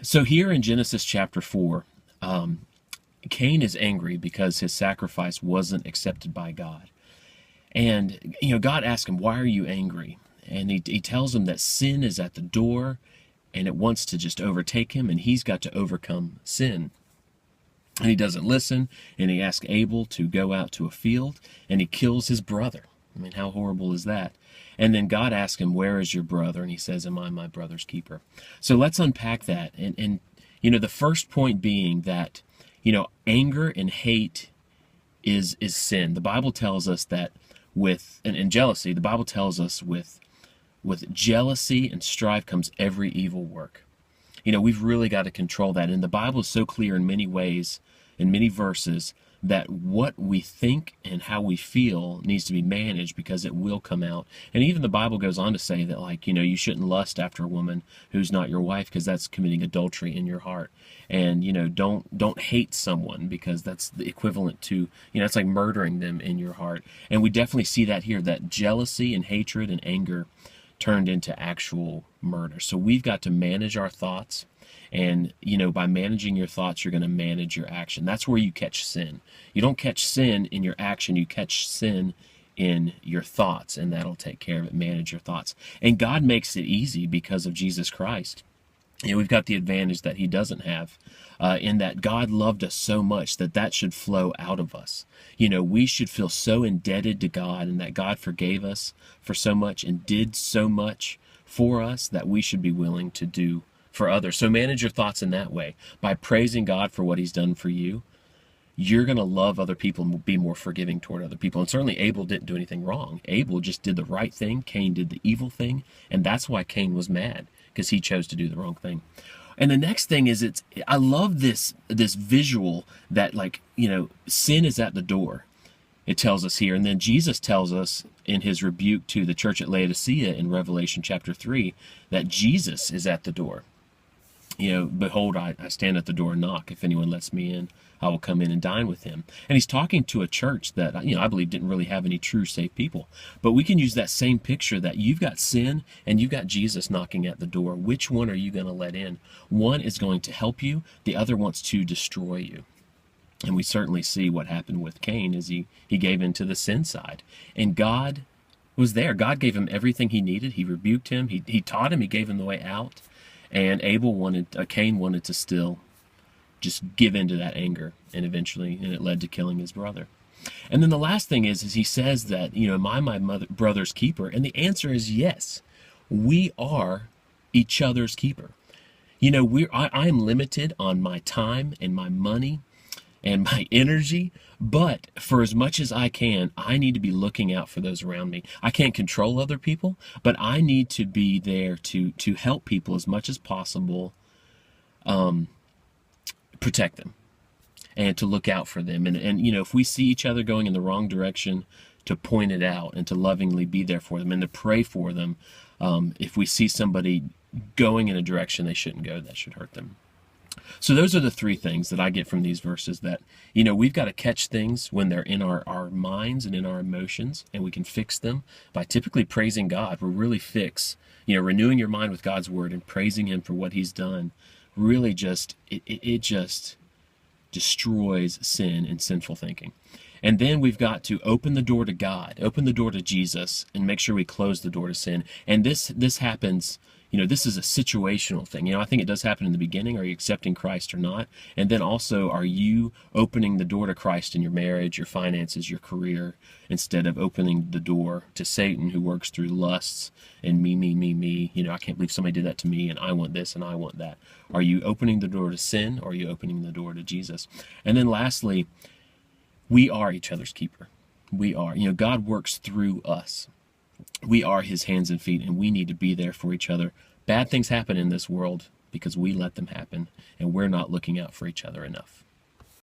So here in Genesis chapter 4, Cain is angry because his sacrifice wasn't accepted by God. And, God asks him, why are you angry? And he tells him that sin is at the door and it wants to just overtake him, and he's got to overcome sin. And he doesn't listen, and he asks Abel to go out to a field, and he kills his brother. I mean, how horrible is that? And then God asks him, where is your brother? And he says, am I my brother's keeper? So let's unpack that. And the first point being that, anger and hate is sin. The Bible tells us that and jealousy, the Bible tells us with jealousy and strife comes every evil work. We've really got to control that. And the Bible is so clear in many ways, in many verses, that what we think and how we feel needs to be managed, because it will come out. And even the Bible goes on to say that, you shouldn't lust after a woman who's not your wife, because that's committing adultery in your heart. And, don't hate someone, because that's the equivalent to, it's like murdering them in your heart. And we definitely see that here, that jealousy and hatred and anger turned into actual murder. So we've got to manage our thoughts. And, by managing your thoughts, you're going to manage your action. That's where you catch sin. You don't catch sin in your action. You catch sin in your thoughts, and that'll take care of it. Manage your thoughts. And God makes it easy because of Jesus Christ. We've got the advantage that he doesn't have, in that God loved us so much that should flow out of us. We should feel so indebted to God, and that God forgave us for so much and did so much for us that we should be willing to do for others. So manage your thoughts in that way. By praising God for what he's done for you, you're going to love other people and be more forgiving toward other people. And certainly Abel didn't do anything wrong. Abel just did the right thing. Cain did the evil thing. And that's why Cain was mad, because he chose to do the wrong thing. And the next thing is, I love this visual that, sin is at the door. It tells us here. And then Jesus tells us in his rebuke to the church at Laodicea in Revelation chapter 3 that Jesus is at the door. Behold, I stand at the door and knock. If anyone lets me in, I will come in and dine with him. And he's talking to a church that, I believe didn't really have any true saved people. But we can use that same picture that you've got sin and you've got Jesus knocking at the door. Which one are you going to let in? One is going to help you. The other wants to destroy you. And we certainly see what happened with Cain as he gave into the sin side. And God was there. God gave him everything he needed. He rebuked him. He taught him. He gave him the way out. And Cain wanted to still just give in to that anger, and it led to killing his brother. And then the last thing is he says that, am I my brother's keeper? And the answer is yes. We are each other's keeper. I am limited on my time and my money and my energy, but for as much as I can, I need to be looking out for those around me. I can't control other people, but I need to be there to help people as much as possible, protect them, and to look out for them. And if we see each other going in the wrong direction, to point it out and to lovingly be there for them and to pray for them. If we see somebody going in a direction they shouldn't go, that should hurt them. So those are the three things that I get from these verses, that, we've got to catch things when they're in our minds and in our emotions, and we can fix them by typically praising God. We're really renewing your mind with God's word and praising him for what he's done. Really it just destroys sin and sinful thinking. And then we've got to open the door to God, open the door to Jesus, and make sure we close the door to sin. And this happens, this is a situational thing. I think it does happen in the beginning. Are you accepting Christ or not? And then also, are you opening the door to Christ in your marriage, your finances, your career, instead of opening the door to Satan, who works through lusts and me. I can't believe somebody did that to me, and I want this and I want that. Are you opening the door to sin, or are you opening the door to Jesus? And then lastly, we are each other's keeper. We are. God works through us. We are his hands and feet, and we need to be there for each other. Bad things happen in this world because we let them happen, and we're not looking out for each other enough.